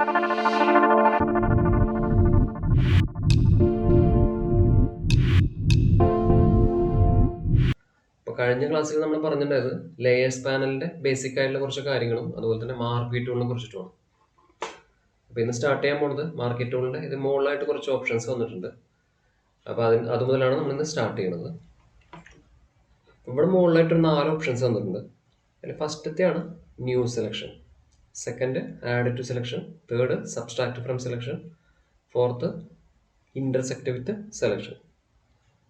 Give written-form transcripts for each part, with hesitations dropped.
അപ്പോൾ കഴിഞ്ഞ ക്ലാസ്സിൽ നമ്മൾ പറഞ്ഞിട്ടുണ്ടായത് ലേയേഴ്സ് പാനലിൻ്റെ ബേസിക് ആയിട്ടുള്ള കുറച്ച് കാര്യങ്ങളും അതുപോലെ തന്നെ മാർക്വീ ടൂളിനെ കുറിച്ചിട്ടുമാണ്. അപ്പോൾ ഇന്ന് സ്റ്റാർട്ട് ചെയ്യാൻ പോകുന്നത് മാർക്വീ ടൂളിൻ്റെ ഇത് മുകളിലായിട്ട് കുറച്ച് ഓപ്ഷൻസ് വന്നിട്ടുണ്ട്. അപ്പോൾ അതുമുതലാണ് നമ്മളിന്ന് സ്റ്റാർട്ട് ചെയ്യുന്നത്. ഇവിടെ മുകളിലായിട്ട് 4 ഓപ്ഷൻസ് വന്നിട്ടുണ്ട്. അതിൽ ഫസ്റ്റത്തെയാണ് new selection, second add to selection, third subtract from selection, fourth intersect with selection.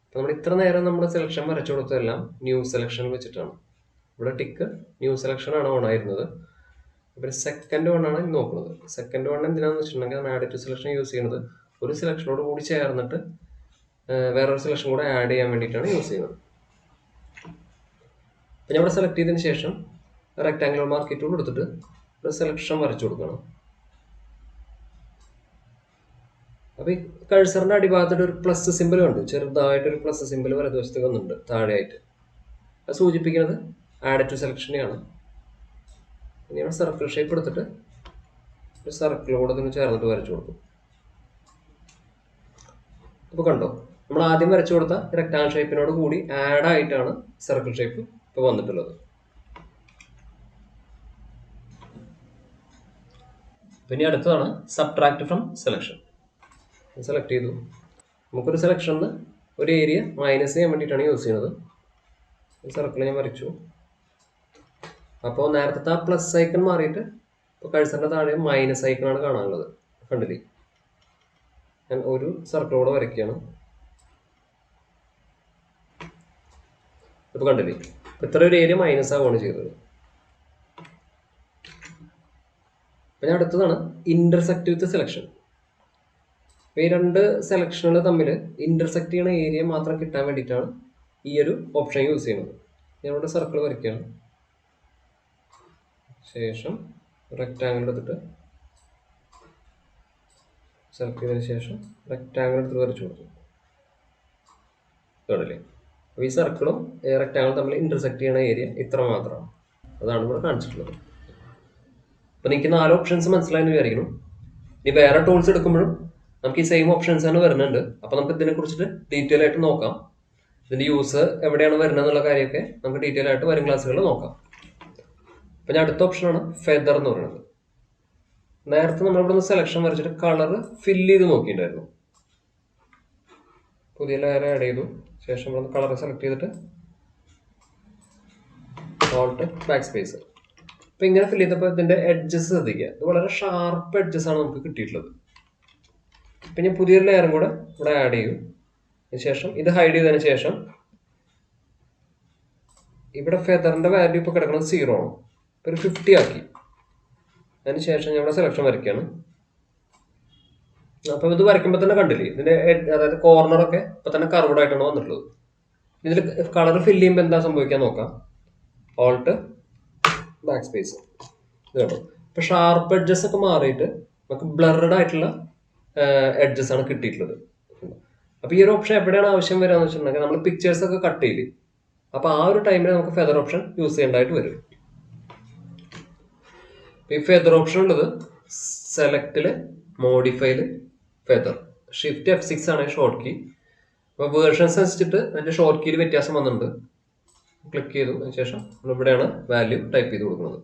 അപ്പോൾ നമ്മൾ ഇത്ര നേരം നമ്മുടെ സെലക്ഷൻ വരച്ചു കൊടുത്തതെല്ലാം ന്യൂ സെലക്ഷനിൽ വെച്ചിട്ടാണ്. ഇവിടെ ടിക്ക് ന്യൂ സെലക്ഷൻ ആണ് ഓൺ ആയിരുന്നത്. അപ്പോൾ സെക്കൻഡ് വൺ ആണ് നോക്കുന്നത്. സെക്കൻഡ് വൺ എന്തിനാണെന്ന് വെച്ചിട്ടുണ്ടെങ്കിൽ നമ്മൾ ആഡ് ടു സെലക്ഷൻ യൂസ് ചെയ്യുന്നത് ഒരു സെലക്ഷനോട് കൂടി ചേർന്നിട്ട് വേറൊരു സെലക്ഷൻ കൂടെ ആഡ് ചെയ്യാൻ വേണ്ടിയിട്ടാണ് യൂസ് ചെയ്യുന്നത്. അപ്പോൾ ഞാൻ ഇവിടെ സെലക്ട് ചെയ്തതിന് ശേഷം റെക്ടാങ്കുലർ മാർക്കീ ടൂൾ എടുത്തിട്ട് ഒരു സെലക്ഷൻ വരച്ചു കൊടുക്കണം. അപ്പോൾ ഈ കഴ്സറിൻ്റെ അടിഭാഗത്തായിട്ട് ഒരു പ്ലസ് സിമ്പിൾ ഉണ്ട്, ചെറുതായിട്ടൊരു പ്ലസ് സിമ്പിൾ വലതുവശത്ത് വന്നിട്ടുണ്ട് താഴെയായിട്ട്. അത് സൂചിപ്പിക്കുന്നത് ആഡ് ടു സെലക്ഷനെയാണ്. ഇനി ഇവിടെ സർക്കിൾ ഷേപ്പ് എടുത്തിട്ട് ഒരു സർക്കിളോട് തന്നെ ചേർന്നിട്ട് വരച്ചു കൊടുക്കും. ഇപ്പോൾ കണ്ടോ, നമ്മൾ ആദ്യം വരച്ചു കൊടുത്ത റെക്ടാങ്കിൾ ഷേപ്പിനോട് കൂടി ആഡ് ആയിട്ടാണ് സർക്കിൾ ഷേപ്പ് ഇപ്പോൾ വന്നിട്ടുള്ളത്. പിന്നെ അടുത്തതാണ് സബ്ട്രാക്ട് ഫ്രം സെലക്ഷൻ. സെലക്ട് ചെയ്തു, നമുക്കൊരു സെലക്ഷനിൽ ഒരു ഏരിയ മൈനസ് ചെയ്യാൻ വേണ്ടിയിട്ടാണ് യൂസ് ചെയ്യുന്നത്. സർക്കിൾ ഞാൻ വരച്ചു. അപ്പോൾ നേരത്തെ ആ പ്ലസ് ഐക്കൺ മാറിയിട്ട് ഇപ്പോൾ കഴ്സറിൻ്റെ താഴെ മൈനസ് ഐക്കണാണ് കാണാനുള്ളത്. കണ്ടില്ലേ, ഞാൻ ഒരു സർക്കിളോടെ വരയ്ക്കുകയാണ്. ഇപ്പോൾ കണ്ടില്ലേ, ഇത്ര ഒരു ഏരിയ മൈനസ് ആവുകയാണ് ചെയ്തത്. പിന്നെ അടുത്തതാണ് ഇൻ്റർസെക്റ്റ് വിത്ത് സെലക്ഷൻ. ഈ രണ്ട് സെലക്ഷനുകൾ തമ്മിൽ ഇൻ്റർസെക്റ്റ് ചെയ്യുന്ന ഏരിയ മാത്രം കിട്ടാൻ വേണ്ടിയിട്ടാണ് ഈ ഒരു ഓപ്ഷൻ യൂസ് ചെയ്യുന്നത്. ഞാനിവിടെ സർക്കിൾ വരയ്ക്കുകയാണ്. ശേഷം റെക്റ്റാങ്കിൾ എടുത്തിട്ട് സെലക്ട് ചെയ്തതിന് ശേഷം റെക്റ്റാങ്കിൾ എടുത്തിട്ട് വരച്ചു കൊടുത്തു. കേട്ടില്ലേ, അപ്പോൾ ഈ സർക്കിളും റെക്റ്റാങ്കിളും തമ്മിൽ ഇൻ്റർസെക്റ്റ് ചെയ്യുന്ന ഏരിയ ഇത്ര മാത്രമാണ്. അതാണ് ഇവിടെ കാണിച്ചിട്ടുള്ളത്. അപ്പോൾ നിങ്ങൾക്ക് 4 ഓപ്ഷൻസ് മനസ്സിലായെന്ന് വിചാരിക്കണം. ഇനി വേറെ ടൂൾസ് എടുക്കുമ്പോഴും നമുക്ക് ഈ സെയിം ഓപ്ഷൻസ് തന്നെ വരുന്നുണ്ട്. അപ്പോൾ നമുക്ക് ഇതിനെ കുറിച്ചിട്ട് ഡീറ്റെയിൽ ആയിട്ട് നോക്കാം. ഇതിൻ്റെ യൂസ് എവിടെയാണ് വരുന്നത് എന്നുള്ള കാര്യമൊക്കെ നമുക്ക് ഡീറ്റെയിൽ ആയിട്ട് വരും ക്ലാസ്സുകളിൽ നോക്കാം. അപ്പം ഞാൻ അടുത്ത ഓപ്ഷനാണ് ഫെദർ എന്ന് പറയുന്നത്. നേരത്തെ നമ്മളിവിടെ നിന്ന് സെലക്ഷൻ വരച്ചിട്ട് കളർ ഫില്ല് ചെയ്ത് നോക്കിയിട്ടുണ്ടായിരുന്നു. പുതിയ ലെയർ ആഡ് ചെയ്തു. ശേഷം ഇവിടെ കളർ സെലക്ട് ചെയ്തിട്ട് ഓൾട്ട് ബാക്ക് സ്പേസ്. അപ്പം ഇങ്ങനെ ഫില്ല് ചെയ്തപ്പോൾ ഇതിൻ്റെ എഡ്ജസ് ശ്രദ്ധിക്കുക, ഇത് വളരെ ഷാർപ്പ് എഡ്ജസ് ആണ് നമുക്ക് കിട്ടിയിട്ടുള്ളത്. അപ്പം ഞാൻ പുതിയൊരു ലെയറും കൂടെ ഇവിടെ ആഡ് ചെയ്യും. അതിനുശേഷം ഇത് ഹൈഡ് ചെയ്തതിന് ശേഷം ഇവിടെ ഫെദറിൻ്റെ വാല്യൂ ഇപ്പോൾ കിടക്കുന്നത് 0 ആണ്. ഇപ്പോൾ ഒരു 50 ആക്കി. അതിന് ശേഷം ഞാൻ ഇവിടെ സെലക്ഷൻ വരയ്ക്കുകയാണ്. അപ്പോൾ ഇത് വരയ്ക്കുമ്പോൾ തന്നെ കണ്ടില്ലേ, ഇതിൻ്റെ അതായത് കോർണറൊക്കെ ഇപ്പോൾ തന്നെ കർവ്ഡ് ആയിട്ടാണ് വന്നിട്ടുള്ളത്. ഇതിൽ കളർ ഫില്ല് ചെയ്യുമ്പോൾ എന്താ സംഭവിക്കാൻ നോക്കാം. Alt back space. ഇത് കേട്ടോ, ഇപ്പോൾ ഷാർപ്പ് എഡ്ജസ് ഒക്കെ മാറിയിട്ട് നമുക്ക് ബ്ലർഡ് ആയിട്ടുള്ള എഡ്ജസ് ആണ് കിട്ടിയിട്ടുള്ളത്. അപ്പോൾ ഈ ഒരു ഓപ്ഷൻ എവിടെയാണ് ആവശ്യം വരിക എന്ന് വെച്ചിട്ടുണ്ടെങ്കിൽ നമ്മൾ പിക്ചേഴ്സ് ഒക്കെ കട്ട് ചെയ്യില്ലേ, അപ്പോൾ ആ ഒരു ടൈമിൽ നമുക്ക് ഫെദർ ഓപ്ഷൻ യൂസ് ചെയ്യേണ്ടതായിട്ട് വരും. ഈ ഫെദർ ഓപ്ഷൻ ഉള്ളത് സെലക്റ്റിൽ, മോഡിഫൈയിൽ, ഫെദർ. ഷിഫ്റ്റ് F6 ആണ് ഷോർട്ട് കീ. അപ്പോൾ വേർഷൻസ് അനുസരിച്ചിട്ട് അതിൻ്റെ ഷോർട്ട് കീയിൽ വ്യത്യാസം വന്നിട്ടുണ്ട്. ക്ലിക്ക് ചെയ്തു, അതിനുശേഷം നമ്മളിവിടെയാണ് വാല്യൂ ടൈപ്പ് ചെയ്ത് കൊടുക്കുന്നത്.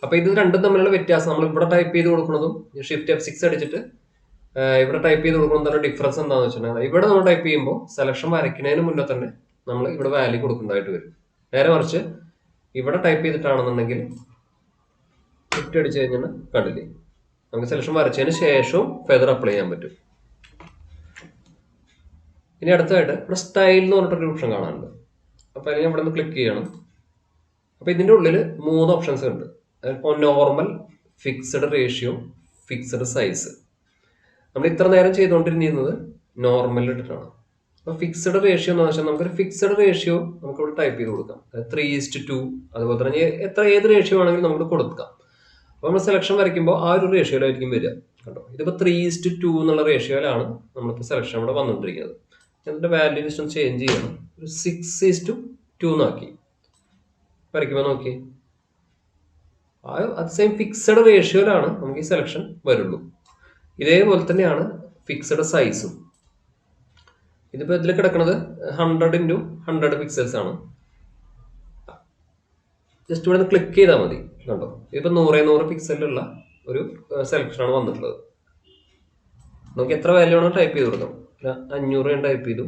അപ്പോൾ ഇത് രണ്ടും തമ്മിലുള്ള വ്യത്യാസം, നമ്മൾ ഇവിടെ ടൈപ്പ് ചെയ്ത് കൊടുക്കുന്നതും ഷിഫ്റ്റ് F6 അടിച്ചിട്ട് ഇവിടെ ടൈപ്പ് ചെയ്ത് കൊടുക്കുന്നത് തന്നെ ഡിഫറൻസ് എന്താണെന്ന് വെച്ചിട്ടുണ്ടെങ്കിൽ ഇവിടെ നമ്മൾ ടൈപ്പ് ചെയ്യുമ്പോൾ സെലക്ഷൻ വരയ്ക്കുന്നതിന് മുന്നേ തന്നെ നമ്മൾ ഇവിടെ വാല്യൂ കൊടുക്കേണ്ടതായിട്ട് വരും. നേരെ മറിച്ച് ഇവിടെ ടൈപ്പ് ചെയ്തിട്ടാണെന്നുണ്ടെങ്കിൽ ഷിഫ്റ്റ് അടിച്ച് കഴിഞ്ഞാൽ കണ്ടില്ലേ, നമുക്ക് സെലക്ഷൻ വരച്ചതിന് ശേഷവും ഫെദർ അപ്ലൈ ചെയ്യാൻ പറ്റും. ഇനി അടുത്തതായിട്ട് ഇവിടെ സ്റ്റൈൽ എന്ന് പറഞ്ഞിട്ടൊരു ഓപ്ഷൻ കാണാനുണ്ട്. അപ്പോൾ അതിന് ഇവിടെ നിന്ന് ക്ലിക്ക് ചെയ്യണം. അപ്പോൾ ഇതിൻ്റെ ഉള്ളിൽ 3 ഓപ്ഷൻസ് ഉണ്ട്. Normal, fixed ratio, fixed size. നമ്മൾ ഇത്ര നേരം ചെയ്തുകൊണ്ടിരുന്നത് നോർമൽ ഇട്ടിട്ടാണ്. അപ്പോൾ ഫിക്സഡ് റേഷ്യോ എന്ന് വെച്ചാൽ നമുക്കൊരു ഫിക്സഡ് റേഷ്യോ നമുക്കിവിടെ ടൈപ്പ് ചെയ്ത് കൊടുക്കാം. 3:2, അതുപോലെ തന്നെ ഏത് റേഷ്യോ ആണെങ്കിലും നമുക്ക് കൊടുക്കാം. അപ്പോൾ നമ്മൾ സെലക്ഷൻ വരയ്ക്കുമ്പോൾ ആ ഒരു റേഷ്യോയിലായിരിക്കും വരിക. കണ്ടോ, ഇതിപ്പോൾ 3:2 എന്നുള്ള റേഷ്യോയിലാണ് നമ്മളിപ്പോൾ സെലക്ഷൻ ഇവിടെ വന്നുകൊണ്ടിരിക്കുന്നത്. ഇതിൻ്റെ വാല്യൂ ജസ്റ്റ് ചേഞ്ച് ചെയ്യണം, ഒരു 6:2 എന്നാക്കി വരയ്ക്കുമ്പോൾ നോക്കി. അത് സെയിം ഫിക്സഡ് റേഷ്യോയിലാണ് നമുക്ക് ഈ സെലക്ഷൻ വരുള്ളൂ. ഇതേപോലെ തന്നെയാണ് ഫിക്സഡ് സൈസും. ഇതിപ്പോൾ ഇതിൽ കിടക്കുന്നത് 100x100 പിക്സൽസ് ആണ്. ജസ്റ്റ് ഇവിടെ ക്ലിക്ക് ചെയ്താൽ മതി. കണ്ടോ, ഇതിപ്പോൾ 100x100 പിക്സലിലുള്ള ഒരു സെലക്ഷനാണ് വന്നിട്ടുള്ളത്. നമുക്ക് എത്ര വാല്യൂ ആണോ ടൈപ്പ് ചെയ്ത് കൊടുക്കാം. 500 ഞാൻ ടൈപ്പ് ചെയ്തു,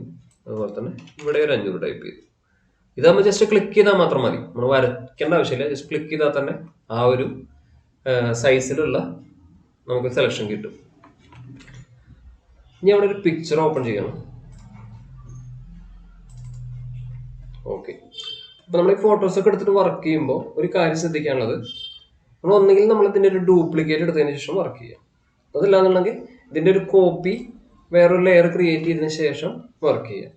അതുപോലെ തന്നെ ഇവിടെ ഒരു 500 ടൈപ്പ് ചെയ്തു. ഇതാകുമ്പോൾ ജസ്റ്റ് ക്ലിക്ക് ചെയ്താൽ മാത്രം മതി, നമ്മൾ വരയ്ക്കേണ്ട ആവശ്യമില്ല. ജസ്റ്റ് ക്ലിക്ക് ചെയ്താൽ തന്നെ ആ ഒരു സൈസിലുള്ള നമുക്ക് സെലക്ഷൻ കിട്ടും. ഇനി അവിടെ ഒരു പിക്ചർ ഓപ്പൺ ചെയ്യണം. ഓക്കെ, അപ്പോൾ നമ്മൾ ഈ ഫോട്ടോസൊക്കെ എടുത്തിട്ട് വർക്ക് ചെയ്യുമ്പോൾ ഒരു കാര്യം ശ്രദ്ധിക്കാനുള്ളത്, നമ്മൾ ഒന്നെങ്കിൽ നമ്മൾ ഇതിൻ്റെ ഒരു ഡ്യൂപ്ലിക്കേറ്റ് എടുത്തതിന് ശേഷം വർക്ക് ചെയ്യാം. അതില്ലാന്നുണ്ടെങ്കിൽ ഇതിൻ്റെ ഒരു കോപ്പി വേറൊരു ലെയർ ക്രിയേറ്റ് ചെയ്തതിന് ശേഷം വർക്ക് ചെയ്യാം.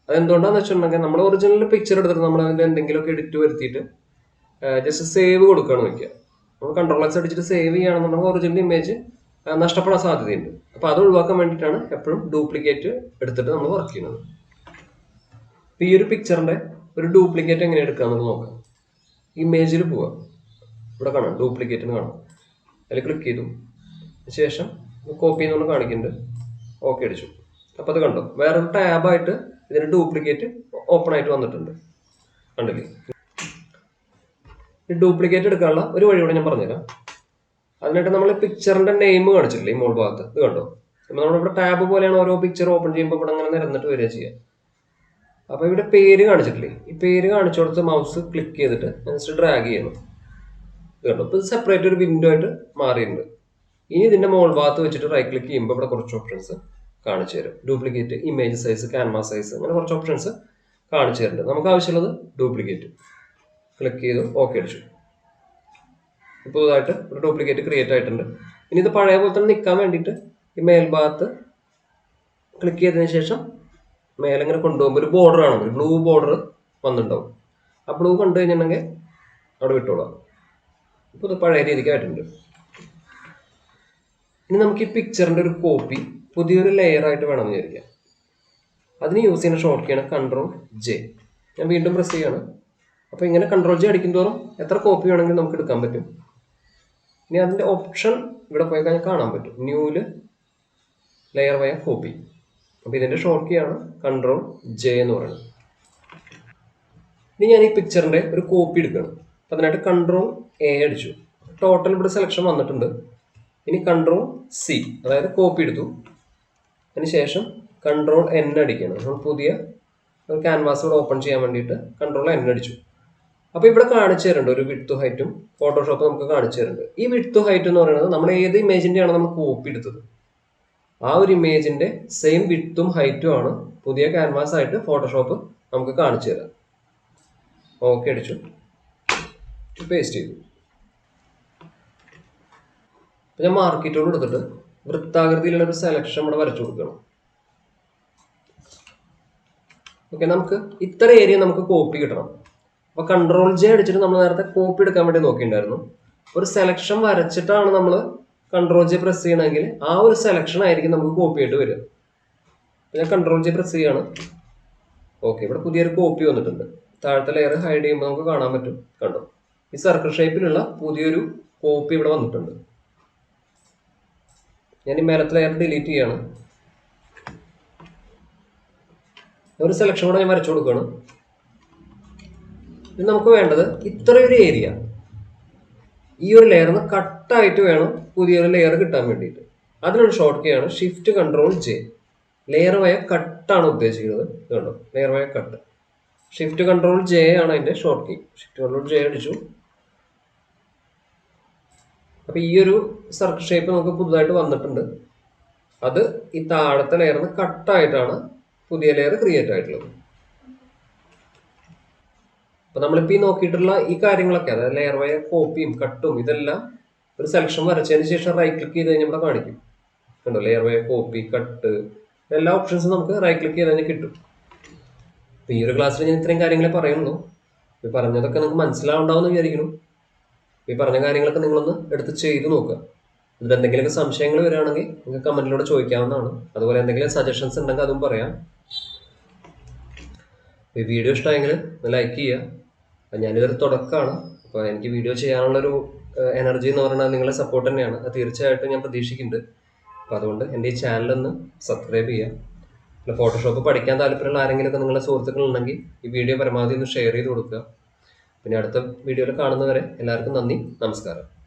അതെന്തുകൊണ്ടാന്ന് വെച്ചിട്ടുണ്ടെങ്കിൽ നമ്മൾ ഒറിജിനൽ പിക്ചർ എടുത്തിട്ട് നമ്മൾ അതിൻ്റെ എന്തെങ്കിലുമൊക്കെ എഡിറ്റ് വരുത്തിയിട്ട് ജസ്റ്റ് സേവ് കൊടുക്കുകയാണ് വയ്ക്കുക. നമ്മൾ കൺട്രോൾ-X അടിച്ചിട്ട് സേവ് ചെയ്യുകയാണെന്നുണ്ടെങ്കിൽ ഒറിജിനൽ ഇമേജ് നഷ്ടപ്പെടാൻ സാധ്യതയുണ്ട്. അപ്പോൾ അത് ഒഴിവാക്കാൻ വേണ്ടിയിട്ടാണ് എപ്പോഴും ഡ്യൂപ്ലിക്കേറ്റ് എടുത്തിട്ട് നമ്മൾ വർക്ക് ചെയ്യുന്നത്. അപ്പോൾ ഈ ഒരു പിക്ചറിൻ്റെ ഒരു ഡ്യൂപ്ലിക്കേറ്റ് എങ്ങനെ എടുക്കാമെന്നുള്ളത് നോക്കാം. ഇമേജിൽ പോവാം, ഇവിടെ കാണാം ഡ്യൂപ്ലിക്കേറ്റ് എന്ന് കാണാം. അതിൽ ക്ലിക്ക് ചെയ്തു ശേഷം കോപ്പി എന്നുള്ള കാണിക്കുന്നുണ്ട്. ഓക്കെ അടിച്ചു. അപ്പോൾ അത് കണ്ടോ, വേറൊരു ടാബായിട്ട് ഇതിന് ഡ്യൂപ്ലിക്കേറ്റ് ഓപ്പൺ ആയിട്ട് വന്നിട്ടുണ്ട്. കണ്ടില്ലേ? ഈ ഡ്യൂപ്ലിക്കേറ്റ് എടുക്കാനുള്ള ഒരു വഴി കൂടെ ഞാൻ പറഞ്ഞുതരാം. അതിനായിട്ട് നമ്മൾ പിക്ചറിന്റെ നെയിം കാണിച്ചിട്ടില്ലേ ഈ മോൾ ഭാഗത്ത്, ഇത് കണ്ടോ. അപ്പോൾ നമ്മളിവിടെ ടാബ് പോലെയാണ് ഓരോ പിക്ചർ ഓപ്പൺ ചെയ്യുമ്പോൾ ഇവിടെ അങ്ങനെ നിരന്നിട്ട് വരിക ചെയ്യുക. അപ്പോൾ ഇവിടെ പേര് കാണിച്ചിട്ടില്ലേ, ഈ പേര് കാണിച്ചു കൊടുത്ത് മൗസ് ക്ലിക്ക് ചെയ്തിട്ട് ജസ്റ്റ് ഡ്രാഗ് ചെയ്യണം. ഇത് കണ്ടോ, ഇപ്പോൾ ഇത് സെപ്പറേറ്റ് ഒരു വിൻഡോ ആയിട്ട് മാറിയിട്ടുണ്ട്. ഇനി ഇതിന്റെ മോൾ ഭാഗത്ത് വെച്ചിട്ട് റൈറ്റ് ക്ലിക്ക് ചെയ്യുമ്പോൾ ഇവിടെ കുറച്ച് ഓപ്ഷൻസ് കാണിച്ചു തരും. Duplicate, image size, canvas size, അങ്ങനെ കുറച്ച് ഓപ്ഷൻസ് കാണിച്ചു തരുന്നുണ്ട്. നമുക്ക് ആവശ്യമുള്ളത് ഡ്യൂപ്ലിക്കേറ്റ്. ക്ലിക്ക് ചെയ്തു ഓക്കെ അടിച്ചു. ഇപ്പോൾ ഇതായിട്ട് ഒരു ഡ്യൂപ്ലിക്കേറ്റ് ക്രിയേറ്റ് ആയിട്ടുണ്ട്. ഇനി ഇത് പഴയ പോലെ തന്നെ നിൽക്കാൻ വേണ്ടിയിട്ട് ഈ മേൽഭാഗത്ത് ക്ലിക്ക് ചെയ്തതിന് ശേഷം മേലെ ഇങ്ങനെ കൊണ്ടുപോകുമ്പോൾ ഒരു ബോർഡർ കാണും, ഒരു ബ്ലൂ ബോർഡർ വന്നിട്ടുണ്ടാവും. ആ ബ്ലൂ കണ്ടു കഴിഞ്ഞിട്ടുണ്ടെങ്കിൽ അവിടെ വിട്ടോളാം. ഇപ്പോൾ ഇത് പഴയ രീതിക്കായിട്ടുണ്ട്. ഇനി നമുക്ക് ഈ പിക്ചറിൻ്റെ ഒരു കോപ്പി പുതിയൊരു ലെയർ ആയിട്ട് വേണമെന്ന് വിചാരിക്കാം. അതിന് യൂസ് ചെയ്യുന്ന ഷോർട്ട് കീയാണ് Ctrl+J. ഞാൻ വീണ്ടും പ്രസ് ചെയ്യാണ്. അപ്പോൾ ഇങ്ങനെ Ctrl+J അടിക്കും തോറും എത്ര കോപ്പി വേണമെങ്കിലും നമുക്ക് എടുക്കാൻ പറ്റും. ഇനി അതിൻ്റെ ഓപ്ഷൻ ഇവിടെ പോയി കഴിഞ്ഞാൽ കാണാൻ പറ്റും, ന്യൂല് ലെയർ വയ കോപ്പി. അപ്പോൾ ഇതിൻ്റെ ഷോർട്ട് കീയാണ് Ctrl+J എന്ന് പറയുന്നത്. ഇനി ഞാൻ ഈ പിക്ചറിൻ്റെ ഒരു കോപ്പി എടുക്കണം. അപ്പോൾ അതിനായിട്ട് Ctrl+A അടിച്ചു. ടോട്ടൽ ഇവിടെ സെലക്ഷൻ വന്നിട്ടുണ്ട്. ഇനി Ctrl+C, അതായത് കോപ്പി എടുത്തു. അതിനുശേഷം Ctrl+N അടിക്കണം. നമ്മൾ പുതിയ ഒരു ക്യാൻവാസ് ഇവിടെ ഓപ്പൺ ചെയ്യാൻ വേണ്ടിയിട്ട് Ctrl+N അടിച്ചു. അപ്പോൾ ഇവിടെ കാണിച്ചു തരുന്നുണ്ട് ഒരു വിഡ്ത്തും ഹൈറ്റും. ഫോട്ടോഷോപ്പ് നമുക്ക് കാണിച്ചു തരുന്നുണ്ട്. ഈ വിഡ്ത്തും ഹൈറ്റും എന്ന് പറയുന്നത് നമ്മൾ ഏത് ഇമേജിൻ്റെയാണ് നമ്മൾ കോപ്പി എടുത്തത്, ആ ഒരു ഇമേജിൻ്റെ സെയിം വിഡ്ത്തും ഹൈറ്റും ആണ് പുതിയ ക്യാൻവാസ് ആയിട്ട് ഫോട്ടോഷോപ്പ് നമുക്ക് കാണിച്ചു തരാം. ഓക്കെ അടിച്ചു, പേസ്റ്റ് ചെയ്തു. അപ്പോൾ ഞാൻ മാർക്കീ ടൂൾ എടുത്തിട്ട് വൃത്താകൃതിയിലുള്ള ഒരു സെലക്ഷൻ ഇവിടെ വരച്ചു കൊടുക്കണം. ഓക്കെ, നമുക്ക് ഇത്ര ഏരിയ നമുക്ക് കോപ്പി കിട്ടണം. അപ്പോൾ Ctrl+J അടിച്ചിട്ട് നമ്മൾ നേരത്തെ കോപ്പി എടുക്കാൻ വേണ്ടി നോക്കിയിട്ടുണ്ടായിരുന്നു. ഒരു സെലക്ഷൻ വരച്ചിട്ടാണ് നമ്മൾ Ctrl+J പ്രസ് ചെയ്യണമെങ്കിൽ ആ ഒരു സെലക്ഷൻ ആയിരിക്കും നമുക്ക് കോപ്പി ആയിട്ട് വരിക. ഞാൻ Ctrl+J പ്രസ് ചെയ്യാണ്. ഓക്കെ, ഇവിടെ പുതിയൊരു കോപ്പി വന്നിട്ടുണ്ട്. താഴത്തെ ലെയർ ഹൈഡ് ചെയ്യുമ്പോൾ നമുക്ക് കാണാൻ പറ്റും. കണ്ടോ, ഈ സർക്കിൾ ഷേപ്പിലുള്ള പുതിയൊരു കോപ്പി ഇവിടെ വന്നിട്ടുണ്ട്. ഞാൻ ഈ മേലത്തെ ലെയർ ഡിലീറ്റ് ചെയ്യാണ്. ഒരു സെലക്ഷൻ കൂടെ ഞാൻ വരച്ചു കൊടുക്കുകയാണ്. ഇത് നമുക്ക് വേണ്ടത് ഇത്രയൊരു ഏരിയ, ഈ ഒരു ലെയറിന് കട്ടായിട്ട് വേണം പുതിയൊരു ലെയർ കിട്ടാൻ വേണ്ടിയിട്ട്. അതിനൊരു ഷോർട്ട് കീയാണ് Shift+Ctrl+J. ലെയർ വയ കട്ടാണ് ഉദ്ദേശിക്കുന്നത്. ഇതുണ്ടോ, ലെയർ വയ കട്ട്. Shift+Ctrl+J ആണ് അതിൻ്റെ ഷോർട്ട് കീ. Shift+Ctrl+J അടിച്ചു. അപ്പോൾ ഈ ഒരു സർക്കിൾ ഷേപ്പ് നമുക്ക് പുതുതായിട്ട് വന്നിട്ടുണ്ട്. അത് ഈ താഴത്തെ ലെയറിന് കട്ടായിട്ടാണ് പുതിയ ലെയർ ക്രിയേറ്റ് ആയിട്ടുള്ളത്. അപ്പോൾ നമ്മളിപ്പോൾ ഈ നോക്കിയിട്ടുള്ള ഈ കാര്യങ്ങളൊക്കെ, അതായത് ലെയർ വയ കോപ്പിയും കട്ടും, ഇതെല്ലാം ഒരു സെലക്ഷൻ വരച്ചതിന് ശേഷം റൈറ്റ് ക്ലിക്ക് ചെയ്ത് കഴിഞ്ഞാൽ ഇവിടെ കാണിക്കും. കണ്ടോ, ലെയർ വയ കോപ്പി, കട്ട്, എല്ലാ ഓപ്ഷൻസും നമുക്ക് റൈറ്റ് ക്ലിക്ക് ചെയ്ത് കഴിഞ്ഞാൽ കിട്ടും. അപ്പോൾ ഈ ഒരു ക്ലാസ്സിൽ ഞാൻ ഇത്രയും കാര്യങ്ങളെ പറയുള്ളൂ. ഈ പറഞ്ഞതൊക്കെ നിങ്ങൾക്ക് മനസ്സിലാവുണ്ടാവുമെന്ന് വിചാരിക്കുന്നു. ഈ പറഞ്ഞ കാര്യങ്ങളൊക്കെ നിങ്ങളൊന്ന് എടുത്ത് ചെയ്ത് നോക്കുക. ഇതിൽ എന്തെങ്കിലുമൊക്കെ സംശയങ്ങൾ വരികയാണെങ്കിൽ നിങ്ങൾക്ക് കമൻറ്റിലൂടെ ചോദിക്കാവുന്നതാണ്. അതുപോലെ എന്തെങ്കിലും സജഷൻസ് ഉണ്ടെങ്കിൽ അതും പറയാം. ഈ വീഡിയോ ഇഷ്ടമായെങ്കിൽ ലൈക്ക് ചെയ്യുക. ഞാനിതൊരു തുടക്കമാണ്. അപ്പോൾ എനിക്ക് വീഡിയോ ചെയ്യാനുള്ളൊരു എനർജി എന്ന് പറയുന്നത് നിങ്ങളെ സപ്പോർട്ട് തന്നെയാണ്. അത് തീർച്ചയായിട്ടും ഞാൻ പ്രതീക്ഷിക്കുന്നുണ്ട്. അപ്പോൾ അതുകൊണ്ട് എൻ്റെ ഈ ചാനലൊന്ന് സബ്സ്ക്രൈബ് ചെയ്യുക. പിന്നെ ഫോട്ടോഷോപ്പ് പഠിക്കാൻ താല്പര്യമുള്ള ആരെങ്കിലുമൊക്കെ നിങ്ങളുടെ സുഹൃത്തുക്കളുണ്ടെങ്കിൽ ഈ വീഡിയോ പരമാവധി ഒന്ന് ഷെയർ ചെയ്ത് കൊടുക്കുക. പിന്നെ അടുത്ത വീഡിയോയിൽ കാണുന്നവരെ എല്ലാവർക്കും നന്ദി, നമസ്കാരം.